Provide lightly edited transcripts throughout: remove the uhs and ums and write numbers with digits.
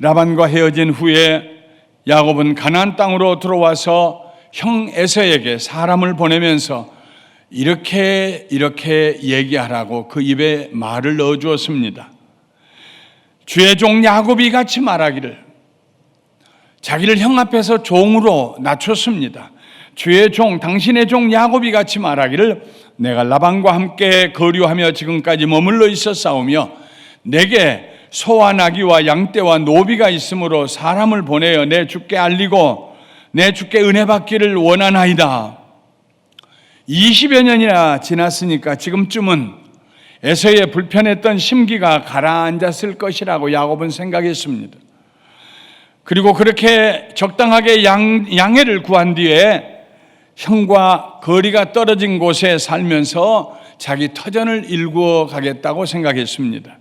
라반과 헤어진 후에 야곱은 가나안 땅으로 들어와서 형 에서에게 사람을 보내면서 이렇게 얘기하라고 그 입에 말을 넣어 주었습니다. 주의 종 야곱이 같이 말하기를, 자기를 형 앞에서 종으로 낮췄습니다. 주의 종, 당신의 종 야곱이 같이 말하기를, 내가 라반과 함께 거류하며 지금까지 머물러 있었사오며 내게 소와 나귀와 양떼와 노비가 있으므로 사람을 보내어 내 주께 알리고 내 주께 은혜 받기를 원하나이다. 20여 년이나 지났으니까 지금쯤은 에서의 불편했던 심기가 가라앉았을 것이라고 야곱은 생각했습니다. 그리고 그렇게 적당하게 양해를 구한 뒤에 형과 거리가 떨어진 곳에 살면서 자기 터전을 일구어 가겠다고 생각했습니다.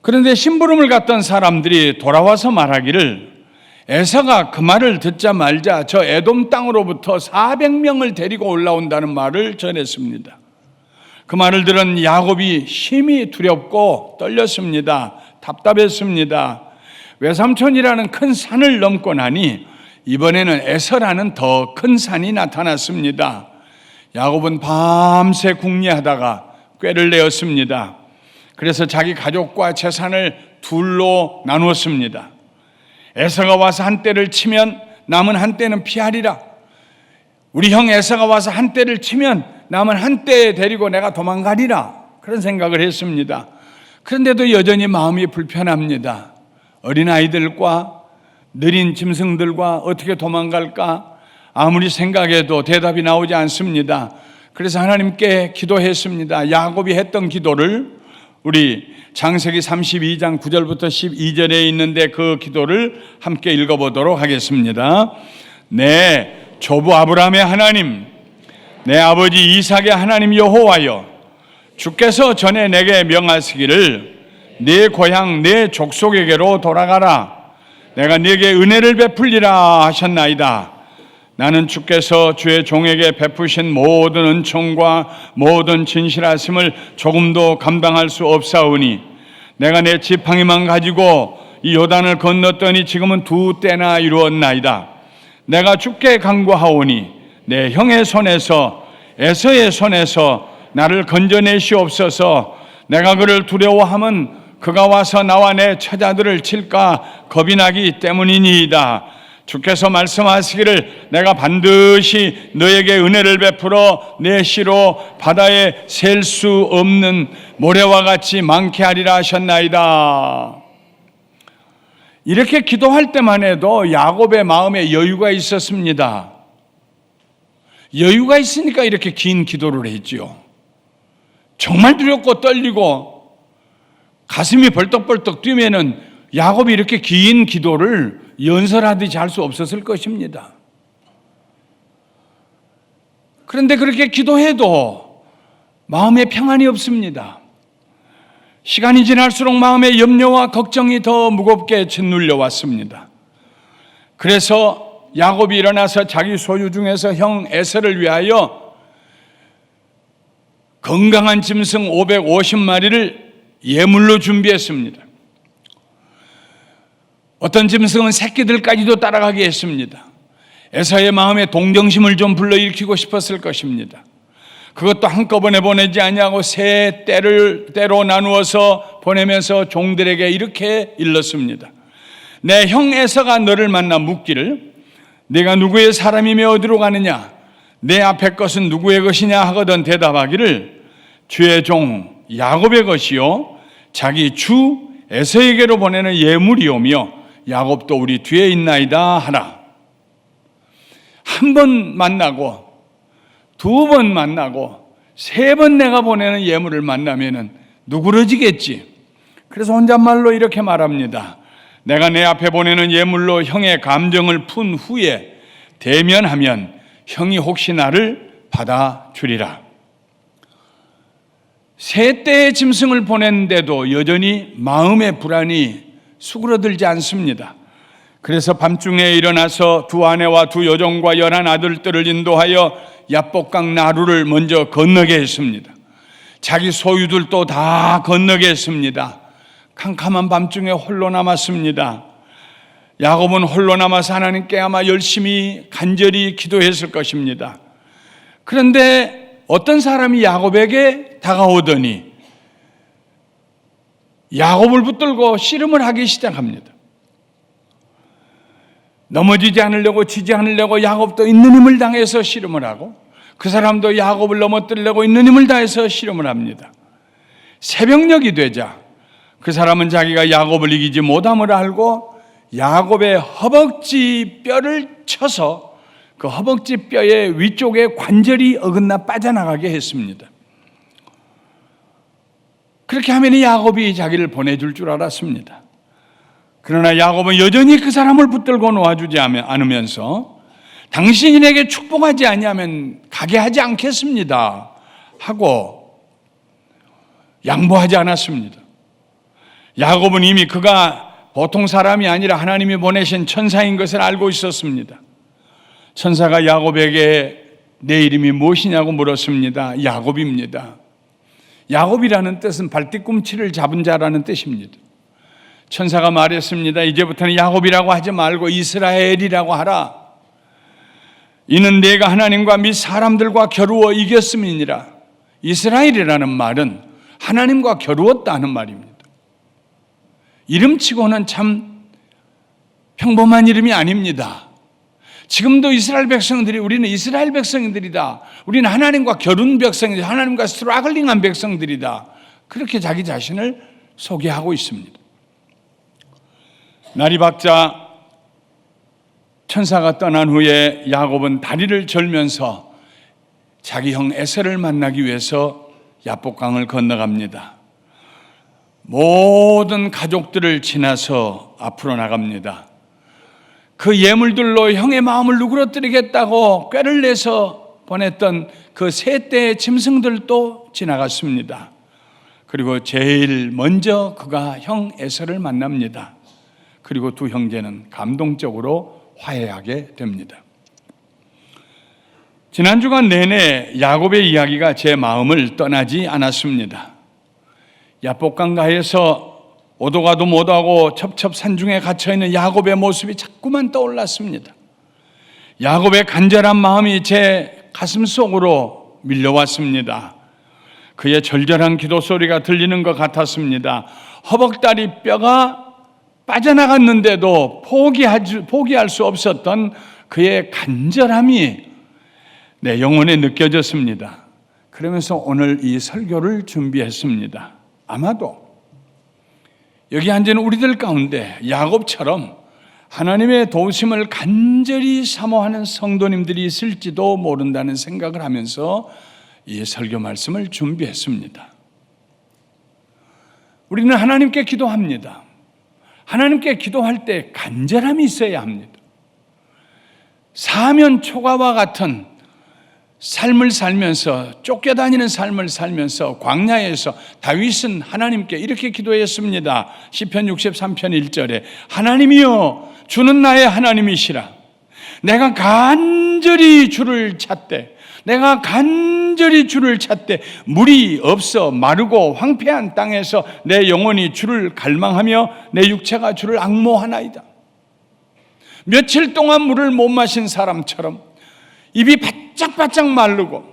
그런데 심부름을 갔던 사람들이 돌아와서 말하기를, 에서가 그 말을 듣자 말자 저 에돔 땅으로부터 400명을 데리고 올라온다는 말을 전했습니다. 그 말을 들은 야곱이 심히 두렵고 떨렸습니다. 답답했습니다. 외삼촌이라는 큰 산을 넘고 나니 이번에는 에서라는 더 큰 산이 나타났습니다. 야곱은 밤새 궁리하다가 꾀를 내었습니다. 그래서 자기 가족과 재산을 둘로 나누었습니다. 에서가 와서 한 대를 치면 남은 한 대는 피하리라. 우리 형 에서가 와서 한 대를 치면 남은 한 대 데리고 내가 도망가리라. 그런 생각을 했습니다. 그런데도 여전히 마음이 불편합니다. 어린아이들과 느린 짐승들과 어떻게 도망갈까? 아무리 생각해도 대답이 나오지 않습니다. 그래서 하나님께 기도했습니다. 야곱이 했던 기도를 우리 창세기 32장 9절부터 12절에 있는데 그 기도를 함께 읽어보도록 하겠습니다. 내 조부 아브라함의 하나님, 내 아버지 이삭의 하나님 여호와여, 주께서 전에 내게 명하시기를 네 고향 네 족속에게로 돌아가라. 내가 네게 은혜를 베풀리라 하셨나이다. 나는 주께서 주의 종에게 베푸신 모든 은총과 모든 진실하심을 조금도 감당할 수 없사오니 내가 내 지팡이만 가지고 이 요단을 건넜더니 지금은 2때나 이루었나이다. 내가 주께 간구하오니 내 형의 손에서 에서의 손에서 나를 건져내시옵소서. 내가 그를 두려워함은 그가 와서 나와 내 처자들을 칠까 겁이 나기 때문이니이다. 주께서 말씀하시기를 내가 반드시 너에게 은혜를 베풀어 내 씨로 바다에 셀 수 없는 모래와 같이 많게 하리라 하셨나이다. 이렇게 기도할 때만 해도 야곱의 마음에 여유가 있었습니다. 여유가 있으니까 이렇게 긴 기도를 했지요. 정말 두렵고 떨리고 가슴이 벌떡벌떡 뛰면은 야곱이 이렇게 긴 기도를 연설하듯이 할 수 없었을 것입니다. 그런데 그렇게 기도해도 마음에 평안이 없습니다. 시간이 지날수록 마음의 염려와 걱정이 더 무겁게 짓눌려 왔습니다. 그래서 야곱이 일어나서 자기 소유 중에서 형 에서를 위하여 건강한 짐승 550마리를 예물로 준비했습니다. 어떤 짐승은 새끼들까지도 따라가게 했습니다. 에서의 마음에 동정심을 좀 불러일으키고 싶었을 것입니다. 그것도 한꺼번에 보내지 아니하고 세 때로 나누어서 보내면서 종들에게 이렇게 일렀습니다. 내 형 에서가 너를 만나 묻기를 네가 누구의 사람이며 어디로 가느냐, 내 앞에 것은 누구의 것이냐 하거든 대답하기를 주의 종 야곱의 것이요 자기 주 에서에게로 보내는 예물이오며 야곱도 우리 뒤에 있나이다 하라. 한 번 만나고 2번 만나고 3번 내가 보내는 예물을 만나면은 누그러지겠지. 그래서 혼잣말로 이렇게 말합니다. 내가 내 앞에 보내는 예물로 형의 감정을 푼 후에 대면하면 형이 혹시 나를 받아주리라. 3대의 짐승을 보냈는데도 여전히 마음의 불안이 수그러들지 않습니다. 그래서 밤중에 일어나서 2 아내와 2 여종과 11 아들들을 인도하여 야복강 나루를 먼저 건너게 했습니다. 자기 소유들도 다 건너게 했습니다. 캄캄한 밤중에 홀로 남았습니다. 야곱은 홀로 남아서 하나님께 아마 열심히 간절히 기도했을 것입니다. 그런데 어떤 사람이 야곱에게 다가오더니 야곱을 붙들고 씨름을 하기 시작합니다. 넘어지지 않으려고, 지지 않으려고 야곱도 있는 힘을 당해서 씨름을 하고, 그 사람도 야곱을 넘어뜨리려고 있는 힘을 다해서 씨름을 합니다. 새벽녘이 되자 그 사람은 자기가 야곱을 이기지 못함을 알고 야곱의 허벅지 뼈를 쳐서 그 허벅지 뼈의 위쪽에 관절이 어긋나 빠져나가게 했습니다. 그렇게 하면 야곱이 자기를 보내줄 줄 알았습니다. 그러나 야곱은 여전히 그 사람을 붙들고 놓아주지 않으면서 당신이 내게 축복하지 아니하면 가게 하지 않겠습니다 하고 양보하지 않았습니다. 야곱은 이미 그가 보통 사람이 아니라 하나님이 보내신 천사인 것을 알고 있었습니다. 천사가 야곱에게 내 이름이 무엇이냐고 물었습니다. 야곱입니다. 야곱이라는 뜻은 발뒤꿈치를 잡은 자라는 뜻입니다. 천사가 말했습니다. 이제부터는 야곱이라고 하지 말고 이스라엘이라고 하라. 이는 내가 하나님과 및 사람들과 겨루어 이겼음이니라. 이스라엘이라는 말은 하나님과 겨루었다 하는 말입니다. 이름치고는 참 평범한 이름이 아닙니다. 지금도 이스라엘 백성들이 우리는 이스라엘 백성들이다. 우리는 하나님과 겨룬 백성이다. 하나님과 스트라글링한 백성들이다. 그렇게 자기 자신을 소개하고 있습니다. 날이 밝자 천사가 떠난 후에 야곱은 다리를 절면서 자기 형 에서를 만나기 위해서 야복강을 건너갑니다. 모든 가족들을 지나서 앞으로 나갑니다. 그 예물들로 형의 마음을 누그러뜨리겠다고 꾀를 내서 보냈던 그 세 떼의 짐승들도 지나갔습니다. 그리고 제일 먼저 그가 형 에서를 만납니다. 그리고 두 형제는 감동적으로 화해하게 됩니다. 지난 주간 내내 야곱의 이야기가 제 마음을 떠나지 않았습니다. 야복강가에서 오도 가도 못하고 첩첩산중에 갇혀있는 야곱의 모습이 자꾸만 떠올랐습니다. 야곱의 간절한 마음이 제 가슴 속으로 밀려왔습니다. 그의 절절한 기도 소리가 들리는 것 같았습니다. 허벅다리 뼈가 빠져나갔는데도 포기할 수 없었던 그의 간절함이 내 영혼에 느껴졌습니다. 그러면서 오늘 이 설교를 준비했습니다. 아마도 여기 앉은 우리들 가운데 야곱처럼 하나님의 도우심을 간절히 사모하는 성도님들이 있을지도 모른다는 생각을 하면서 이 설교 말씀을 준비했습니다. 우리는 하나님께 기도합니다. 하나님께 기도할 때 간절함이 있어야 합니다. 사면 초가와 같은 삶을 살면서, 쫓겨다니는 삶을 살면서 광야에서 다윗은 하나님께 이렇게 기도했습니다. 시편 63편 1절에 하나님이여 주는 나의 하나님이시라. 내가 간절히 주를 찾되 물이 없어 마르고 황폐한 땅에서 내 영혼이 주를 갈망하며 내 육체가 주를 앙모하나이다. 며칠 동안 물을 못 마신 사람처럼 입이 바짝바짝 마르고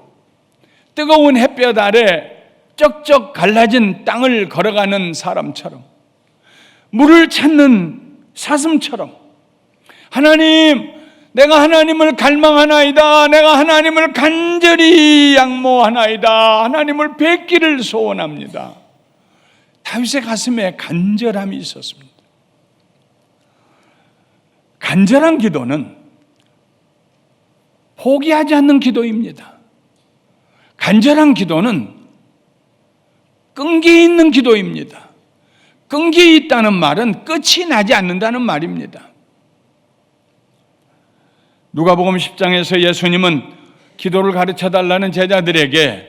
뜨거운 햇볕 아래 쩍쩍 갈라진 땅을 걸어가는 사람처럼 물을 찾는 사슴처럼 하나님, 내가 하나님을 갈망하나이다. 내가 하나님을 간절히 양모하나이다. 하나님을 뵙기를 소원합니다. 다윗의 가슴에 간절함이 있었습니다. 간절한 기도는 포기하지 않는 기도입니다. 간절한 기도는 끈기 있는 기도입니다. 끈기 있다는 말은 끝이 나지 않는다는 말입니다. 누가복음 10장에서 예수님은 기도를 가르쳐달라는 제자들에게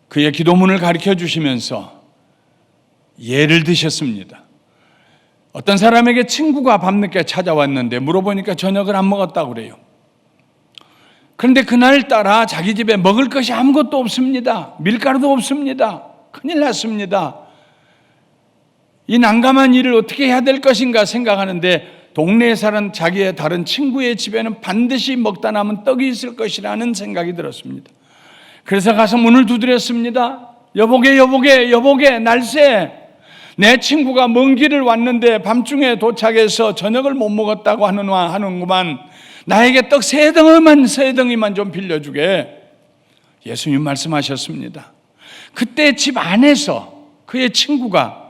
그의 기도문을 가르쳐 주시면서 예를 드셨습니다. 어떤 사람에게 친구가 밤늦게 찾아왔는데 물어보니까 저녁을 안 먹었다고 그래요. 그런데 그날따라 자기 집에 먹을 것이 아무것도 없습니다. 밀가루도 없습니다. 큰일 났습니다. 이 난감한 일을 어떻게 해야 될 것인가 생각하는데 동네에 사는 자기의 다른 친구의 집에는 반드시 먹다 남은 떡이 있을 것이라는 생각이 들었습니다. 그래서 가서 문을 두드렸습니다. 여보게 날새, 내 친구가 먼 길을 왔는데 밤중에 도착해서 저녁을 못 먹었다고 하는구만. 나에게 떡 세 덩이만 좀 빌려주게. 예수님 말씀하셨습니다. 그때 집 안에서 그의 친구가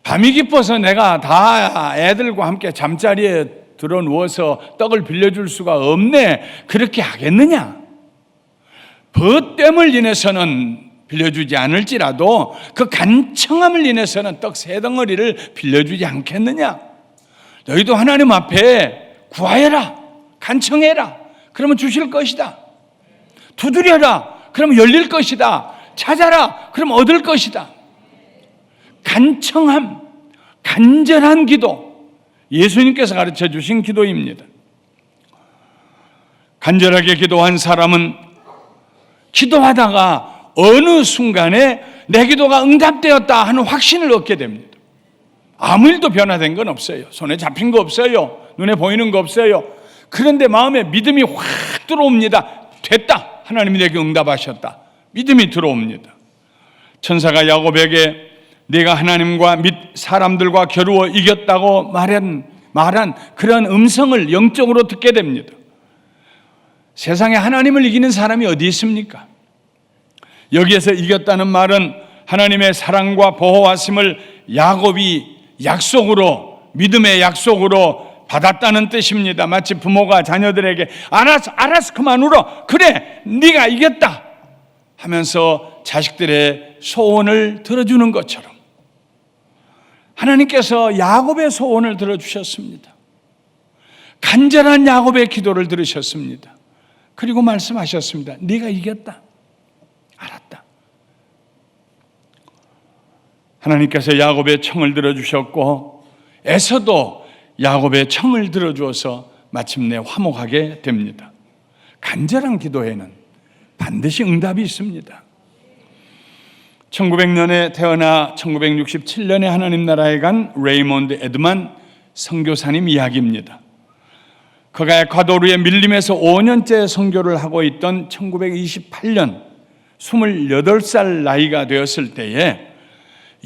밤이 깊어서 내가 다 애들과 함께 잠자리에 들어 누워서 떡을 빌려줄 수가 없네, 그렇게 하겠느냐? 벗됨을 인해서는 빌려주지 않을지라도 그 간청함을 인해서는 떡 세 덩어리를 빌려주지 않겠느냐? 너희도 하나님 앞에 구하여라, 간청해라, 그러면 주실 것이다. 두드려라, 그러면 열릴 것이다. 찾아라, 그럼 얻을 것이다. 간청함, 간절한 기도, 예수님께서 가르쳐 주신 기도입니다. 간절하게 기도한 사람은 기도하다가 어느 순간에 내 기도가 응답되었다 하는 확신을 얻게 됩니다. 아무 일도 변화된 건 없어요. 손에 잡힌 거 없어요. 눈에 보이는 거 없어요. 그런데 마음에 믿음이 확 들어옵니다. 됐다, 하나님이 내게 응답하셨다. 믿음이 들어옵니다. 천사가 야곱에게 네가 하나님과 및 사람들과 겨루어 이겼다고 말한 그런 음성을 영적으로 듣게 됩니다. 세상에 하나님을 이기는 사람이 어디 있습니까? 여기에서 이겼다는 말은 하나님의 사랑과 보호하심을 야곱이 약속으로, 믿음의 약속으로 받았다는 뜻입니다. 마치 부모가 자녀들에게 알았어 그만 울어, 그래 네가 이겼다 하면서 자식들의 소원을 들어주는 것처럼 하나님께서 야곱의 소원을 들어주셨습니다. 간절한 야곱의 기도를 들으셨습니다. 그리고 말씀하셨습니다. 네가 이겼다, 알았다. 하나님께서 야곱의 청을 들어주셨고 에서도 야곱의 청을 들어주어서 마침내 화목하게 됩니다. 간절한 기도에는 반드시 응답이 있습니다. 1900년에 태어나 1967년에 하나님 나라에 간 레이몬드 에드만 선교사님 이야기입니다. 그가 에콰도르의 밀림에서 5년째 선교를 하고 있던 1928년 28살 나이가 되었을 때에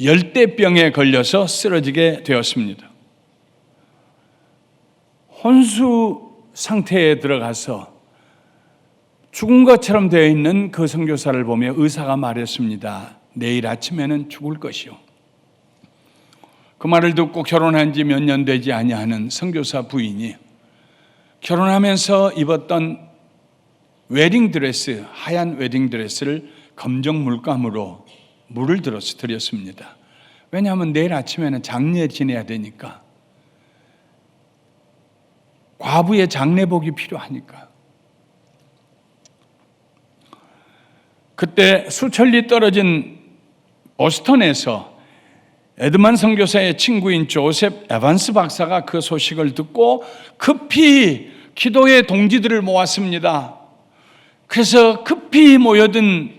열대병에 걸려서 쓰러지게 되었습니다. 혼수 상태에 들어가서 죽은 것처럼 되어 있는 그 선교사를 보며 의사가 말했습니다. 내일 아침에는 죽을 것이요. 그 말을 듣고 결혼한 지 몇 년 되지 아니하는 선교사 부인이 결혼하면서 입었던 웨딩드레스, 하얀 웨딩드레스를 검정 물감으로 물을 들어서 드렸습니다. 왜냐하면 내일 아침에는 장례 지내야 되니까, 과부의 장례복이 필요하니까. 그때 수천리 떨어진 보스턴에서 에드만 선교사의 친구인 조셉 에반스 박사가 그 소식을 듣고 급히 기도의 동지들을 모았습니다. 그래서 급히 모여든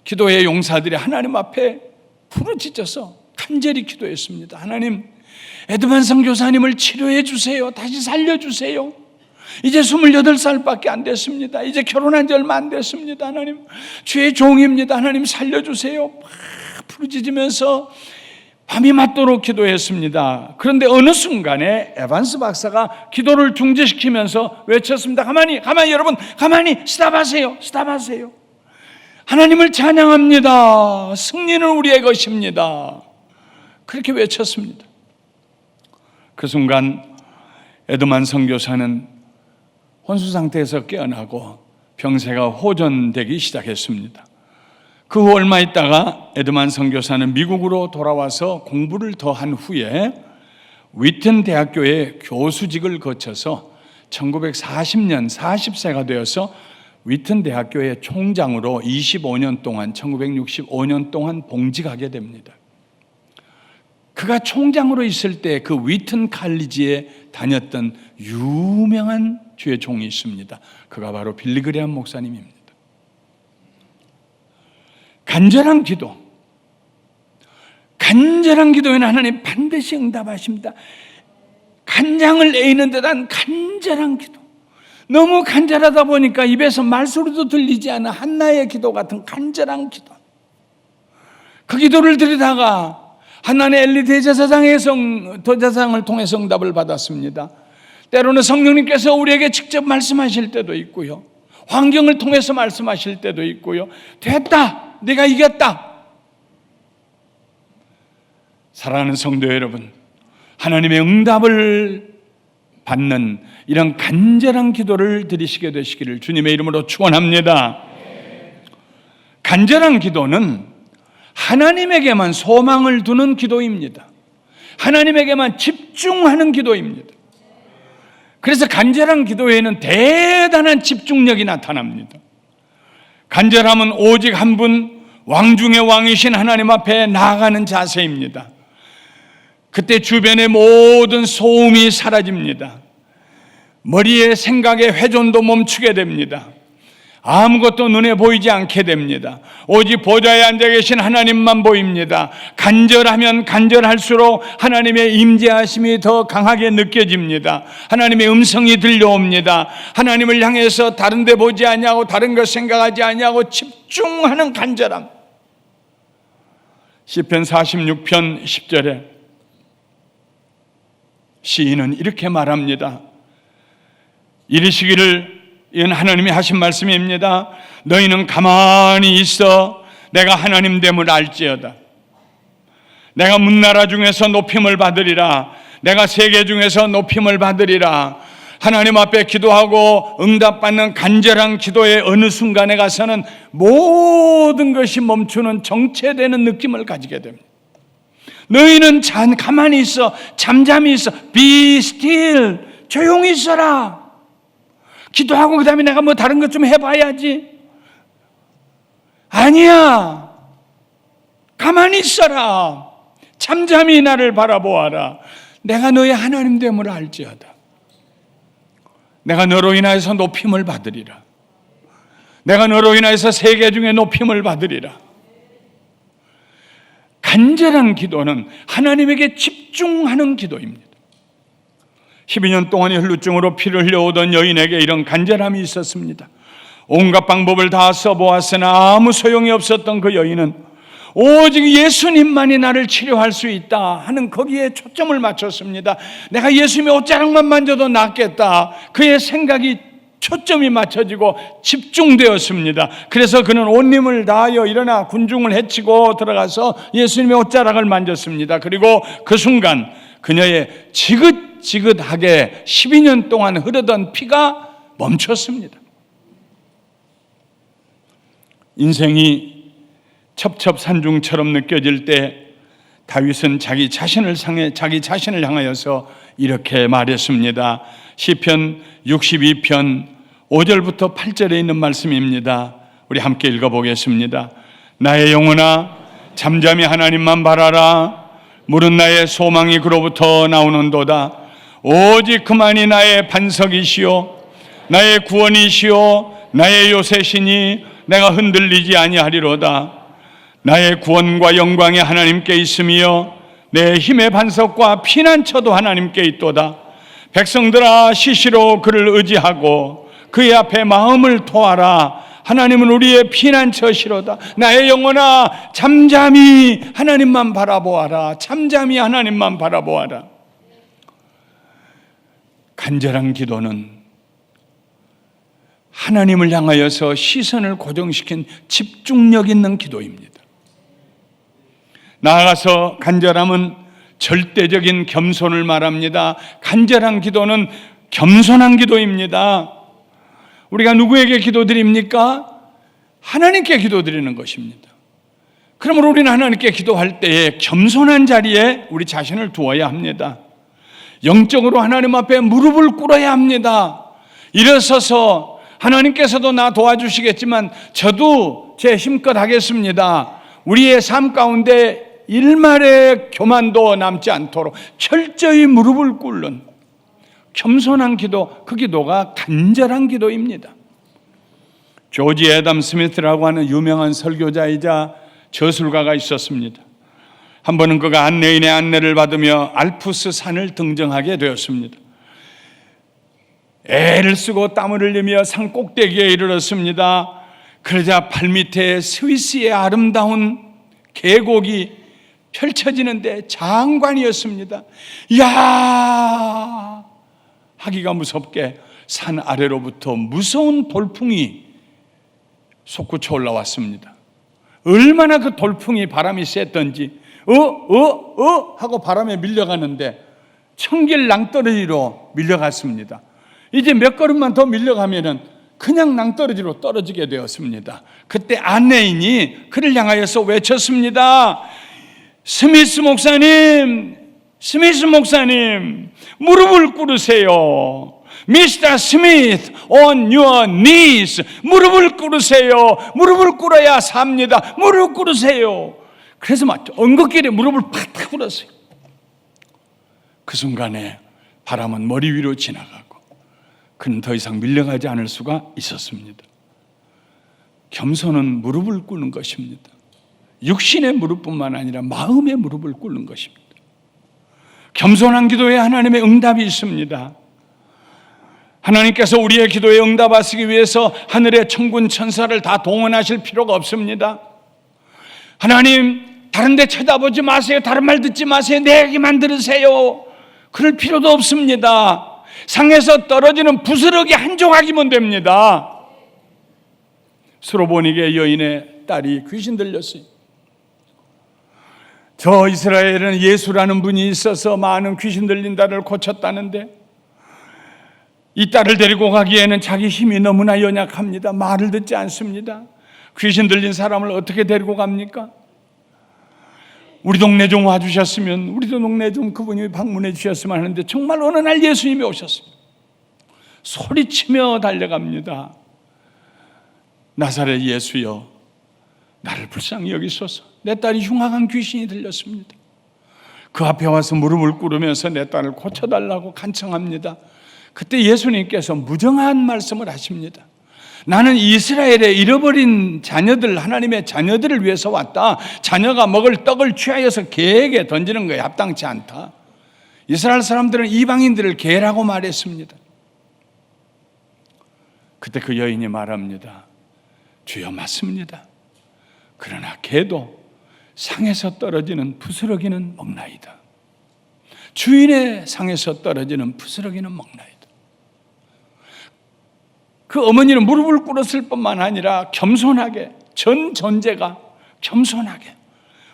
기도의 용사들이 하나님 앞에 부르짖어서 간절히 기도했습니다. 하나님, 에드만 선교사님을 치료해 주세요. 다시 살려주세요. 이제 28살밖에 안 됐습니다. 이제 결혼한 지 얼마 안 됐습니다. 하나님, 주의 종입니다. 하나님 살려주세요. 막 부르짖으면서 밤이 맞도록 기도했습니다. 그런데 어느 순간에 에반스 박사가 기도를 중지시키면서 외쳤습니다. 가만히 여러분, 가만히 스탑하세요. 하나님을 찬양합니다. 승리는 우리의 것입니다. 그렇게 외쳤습니다. 그 순간 에드만 선교사는 혼수 상태에서 깨어나고 병세가 호전되기 시작했습니다. 그 후 얼마 있다가 에드만 선교사는 미국으로 돌아와서 공부를 더 한 후에 위튼 대학교의 교수직을 거쳐서 1940년 40세가 되어서 위튼 대학교의 총장으로 25년 동안 1965년 동안 봉직하게 됩니다. 그가 총장으로 있을 때 그 위튼 칼리지에 다녔던 유명한 주의 종이 있습니다. 그가 바로 빌리 그레엄 목사님입니다. 간절한 기도에는 하나님 반드시 응답하십니다. 간장을 에이는 듯한 간절한 기도. 너무 간절하다 보니까 입에서 말소리도 들리지 않은 한나의 기도 같은 간절한 기도. 그 기도를 드리다가 한나는 엘리 대제사장을 통해서 응답을 받았습니다. 때로는 성령님께서 우리에게 직접 말씀하실 때도 있고요, 환경을 통해서 말씀하실 때도 있고요. 됐다, 네가 이겼다. 사랑하는 성도 여러분, 하나님의 응답을 받는 이런 간절한 기도를 드리시게 되시기를 주님의 이름으로 축원합니다. 간절한 기도는 하나님에게만 소망을 두는 기도입니다. 하나님에게만 집중하는 기도입니다. 그래서 간절한 기도에는 대단한 집중력이 나타납니다. 간절함은 오직 한 분, 왕 중의 왕이신 하나님 앞에 나아가는 자세입니다. 그때 주변의 모든 소음이 사라집니다. 머리의 생각의 회전도 멈추게 됩니다. 아무것도 눈에 보이지 않게 됩니다. 오직 보좌에 앉아 계신 하나님만 보입니다. 간절하면 간절할수록 하나님의 임재하심이 더 강하게 느껴집니다. 하나님의 음성이 들려옵니다. 하나님을 향해서 다른 데 보지 아니하고 다른 것 생각하지 아니하고 집중하는 간절함. 시편 46편 10절에 시인은 이렇게 말합니다. 이르시기를, 이건 하나님이 하신 말씀입니다. 너희는 가만히 있어 내가 하나님 됨을 알지어다. 내가 문나라 중에서 높임을 받으리라. 내가 세계 중에서 높임을 받으리라. 하나님 앞에 기도하고 응답받는 간절한 기도의 어느 순간에 가서는 모든 것이 멈추는 정체되는 느낌을 가지게 됩니다. 너희는 가만히 있어, 잠잠히 있어. Be still, 조용히 있어라. 기도하고 그 다음에 내가 뭐 다른 것 좀 해봐야지. 아니야. 가만히 있어라. 잠잠히 나를 바라보아라. 내가 너의 하나님 됨을 알지어다. 내가 너로 인하여서 높임을 받으리라. 내가 너로 인하여서 세계 중에 높임을 받으리라. 간절한 기도는 하나님에게 집중하는 기도입니다. 12년 동안의 혈루증으로 피를 흘려오던 여인에게 이런 간절함이 있었습니다. 온갖 방법을 다 써보았으나 아무 소용이 없었던 그 여인은 오직 예수님만이 나를 치료할 수 있다 하는 거기에 초점을 맞췄습니다. 내가 예수님의 옷자락만 만져도 낫겠다. 그의 생각이 초점이 맞춰지고 집중되었습니다. 그래서 그는 온 힘을 다하여 일어나 군중을 헤치고 들어가서 예수님의 옷자락을 만졌습니다. 그리고 그 순간 그녀의 지긋지긋하게 12년 동안 흐르던 피가 멈췄습니다. 인생이 첩첩산중처럼 느껴질 때 다윗은 자기 자신을 향하여서 이렇게 말했습니다. 시편 62편 5절부터 8절에 있는 말씀입니다. 우리 함께 읽어보겠습니다. 나의 영혼아 잠잠히 하나님만 바라라. 물은 나의 소망이 그로부터 나오는도다. 오직 그만이 나의 반석이시요 나의 구원이시요 나의 요새시니 내가 흔들리지 아니하리로다. 나의 구원과 영광이 하나님께 있으며 내 힘의 반석과 피난처도 하나님께 있도다. 백성들아 시시로 그를 의지하고 그의 앞에 마음을 토하라. 하나님은 우리의 피난처시로다. 나의 영혼아 잠잠히 하나님만 바라보아라. 잠잠히 하나님만 바라보아라. 간절한 기도는 하나님을 향하여서 시선을 고정시킨 집중력 있는 기도입니다. 나아가서 간절함은 절대적인 겸손을 말합니다. 간절한 기도는 겸손한 기도입니다. 우리가 누구에게 기도드립니까? 하나님께 기도드리는 것입니다. 그러므로 우리는 하나님께 기도할 때에 겸손한 자리에 우리 자신을 두어야 합니다. 영적으로 하나님 앞에 무릎을 꿇어야 합니다. 일어서서 하나님께서도 나 도와주시겠지만 저도 제 힘껏 하겠습니다. 우리의 삶 가운데 일말의 교만도 남지 않도록 철저히 무릎을 꿇는 겸손한 기도, 그 기도가 간절한 기도입니다. 조지 애덤 스미스라고 하는 유명한 설교자이자 저술가가 있었습니다. 한 번은 그가 안내인의 안내를 받으며 알프스 산을 등정하게 되었습니다. 애를 쓰고 땀을 흘리며 산 꼭대기에 이르렀습니다. 그러자 발밑에 스위스의 아름다운 계곡이 펼쳐지는데 장관이었습니다. 이야 하기가 무섭게 산 아래로부터 무서운 돌풍이 솟구쳐 올라왔습니다. 얼마나 그 돌풍이 바람이 셌던지 하고 바람에 밀려가는데 천길 낭떠러지로 밀려갔습니다. 이제 몇 걸음만 더 밀려가면은 그냥 낭떠러지로 떨어지게 되었습니다. 그때 안내인이 그를 향하여서 외쳤습니다. 스미스 목사님, 무릎을 꿇으세요. 미스터 스미스, on your knees. 무릎을 꿇으세요. 무릎을 꿇어야 삽니다. 무릎 꿇으세요. 그래서 막 엉겁길에 무릎을 팍팍 꿇었어요. 그 순간에 바람은 머리 위로 지나가고 그는 더 이상 밀려가지 않을 수가 있었습니다. 겸손은 무릎을 꿇는 것입니다. 육신의 무릎뿐만 아니라 마음의 무릎을 꿇는 것입니다. 겸손한 기도에 하나님의 응답이 있습니다. 하나님께서 우리의 기도에 응답하시기 위해서 하늘의 천군 천사를 다 동원하실 필요가 없습니다. 하나님 다른 데 쳐다보지 마세요. 다른 말 듣지 마세요. 내 얘기만 들으세요. 그럴 필요도 없습니다. 상에서 떨어지는 부스러기 한 조각이면 됩니다. 스로보니게 여인의 딸이 귀신 들렸어요. 저 이스라엘은 예수라는 분이 있어서 많은 귀신 들린 딸을 고쳤다는데 이 딸을 데리고 가기에는 자기 힘이 너무나 연약합니다. 말을 듣지 않습니다. 귀신 들린 사람을 어떻게 데리고 갑니까? 우리 동네 좀 와주셨으면, 우리 동네 좀 그분이 방문해 주셨으면 하는데 정말 어느 날 예수님이 오셨습니다. 소리치며 달려갑니다. 나사렛 예수여, 나를 불쌍히 여기소서. 내 딸이 흉악한 귀신이 들렸습니다. 그 앞에 와서 무릎을 꿇으면서 내 딸을 고쳐달라고 간청합니다. 그때 예수님께서 무정한 말씀을 하십니다. 나는 이스라엘의 잃어버린 자녀들, 하나님의 자녀들을 위해서 왔다. 자녀가 먹을 떡을 취하여서 개에게 던지는 것에 합당치 않다. 이스라엘 사람들은 이방인들을 개라고 말했습니다. 그때 그 여인이 말합니다. 주여, 맞습니다. 그러나 개도 상에서 떨어지는 부스러기는 먹나이다. 주인의 상에서 떨어지는 부스러기는 먹나이다. 그 어머니는 무릎을 꿇었을 뿐만 아니라 겸손하게, 전 존재가 겸손하게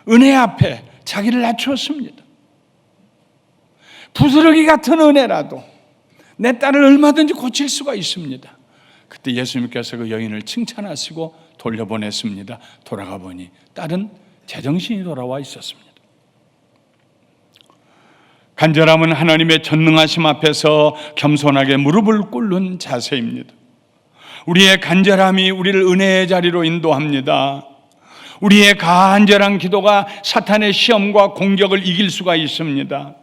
은혜 앞에 자기를 낮추었습니다. 부스러기 같은 은혜라도 내 딸을 얼마든지 고칠 수가 있습니다. 그때 예수님께서 그 여인을 칭찬하시고 돌려보냈습니다. 돌아가 보니 딸은 제정신이 돌아와 있었습니다. 간절함은 하나님의 전능하심 앞에서 겸손하게 무릎을 꿇는 자세입니다. 우리의 간절함이 우리를 은혜의 자리로 인도합니다. 우리의 간절한 기도가 사탄의 시험과 공격을 이길 수가 있습니다.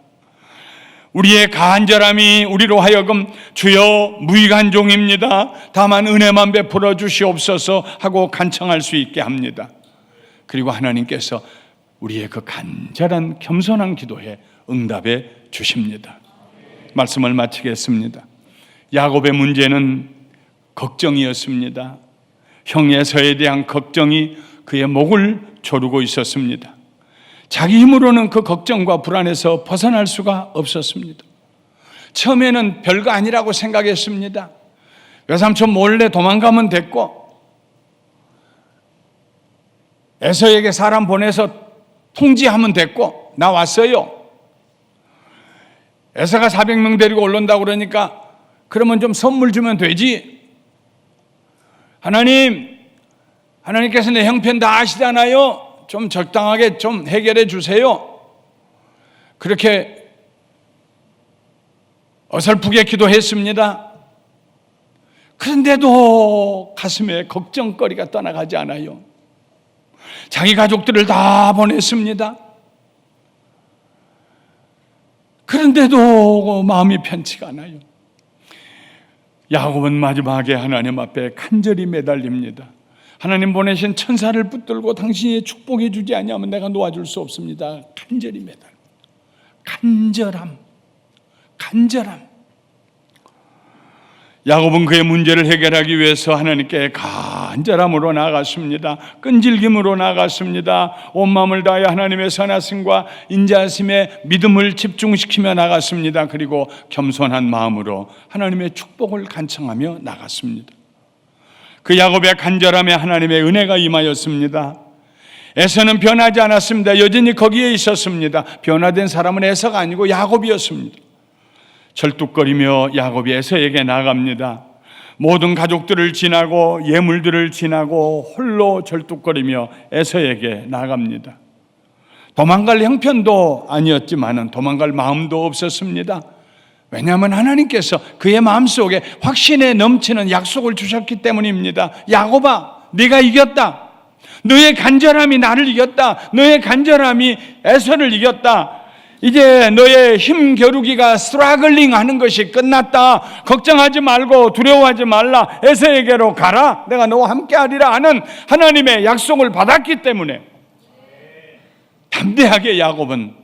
우리의 간절함이 우리로 하여금 주여 무익한 종입니다. 다만 은혜만 베풀어 주시옵소서 하고 간청할 수 있게 합니다. 그리고 하나님께서 우리의 그 간절한 겸손한 기도에 응답해 주십니다. 말씀을 마치겠습니다. 야곱의 문제는 걱정이었습니다. 형 에서에 대한 걱정이 그의 목을 조르고 있었습니다. 자기 힘으로는 그 걱정과 불안에서 벗어날 수가 없었습니다. 처음에는 별거 아니라고 생각했습니다. 외삼촌 몰래 도망가면 됐고, 에서에게 사람 보내서 통지하면 됐고, 나 왔어요. 에서가 400명 데리고 올라온다고 그러니까 그러면 좀 선물 주면 되지. 하나님께서 내 형편 다 아시잖아요. 좀 적당하게 좀 해결해 주세요. 그렇게 어설프게 기도했습니다. 그런데도 가슴에 걱정거리가 떠나가지 않아요. 자기 가족들을 다 보냈습니다. 그런데도 마음이 편치가 않아요. 야곱은 마지막에 하나님 앞에 간절히 매달립니다. 하나님 보내신 천사를 붙들고 당신이 축복해 주지 아니하면 내가 놓아줄 수 없습니다. 간절히 매달. 간절함. 야곱은 그의 문제를 해결하기 위해서 하나님께 간절함으로 나아갔습니다. 끈질김으로 나아갔습니다. 온 마음을 다하여 하나님의 선하심과 인자하심에 믿음을 집중시키며 나갔습니다. 그리고 겸손한 마음으로 하나님의 축복을 간청하며 나갔습니다. 그 야곱의 간절함에 하나님의 은혜가 임하였습니다. 에서는 변하지 않았습니다. 여전히 거기에 있었습니다. 변화된 사람은 에서가 아니고 야곱이었습니다. 절뚝거리며 야곱이 에서에게 나갑니다. 모든 가족들을 지나고 예물들을 지나고 홀로 절뚝거리며 에서에게 나갑니다. 도망갈 형편도 아니었지만 도망갈 마음도 없었습니다. 왜냐하면 하나님께서 그의 마음속에 확신에 넘치는 약속을 주셨기 때문입니다. 야곱아, 네가 이겼다. 너의 간절함이 나를 이겼다. 너의 간절함이 에서를 이겼다. 이제 너의 힘겨루기가 스트라글링 하는 것이 끝났다. 걱정하지 말고 두려워하지 말라. 에서에게로 가라. 내가 너와 함께 하리라 하는 하나님의 약속을 받았기 때문에 담대하게 야곱은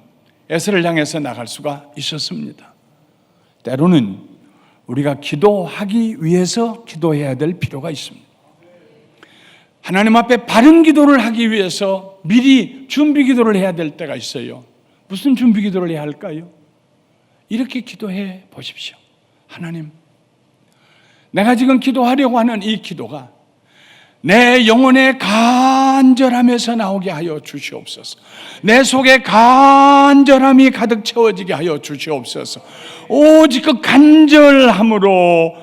에서를 향해서 나갈 수가 있었습니다. 때로는 우리가 기도하기 위해서 기도해야 될 필요가 있습니다. 하나님 앞에 바른 기도를 하기 위해서 미리 준비 기도를 해야 될 때가 있어요. 무슨 준비 기도를 해야 할까요? 이렇게 기도해 보십시오. 하나님, 내가 지금 기도하려고 하는 이 기도가 내 영혼의 간절함에서 나오게 하여 주시옵소서. 내 속에 간절함이 가득 채워지게 하여 주시옵소서. 오직 그 간절함으로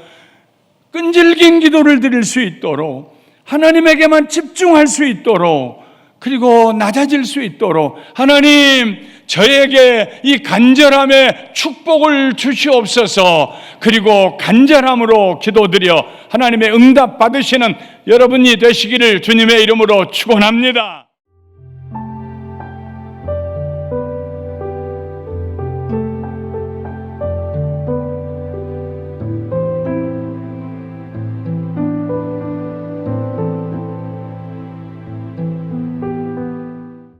끈질긴 기도를 드릴 수 있도록, 하나님에게만 집중할 수 있도록, 그리고 낮아질 수 있도록 하나님 저에게 이 간절함의 축복을 주시옵소서. 그리고 간절함으로 기도드려 하나님의 응답 받으시는 여러분이 되시기를 주님의 이름으로 축원합니다.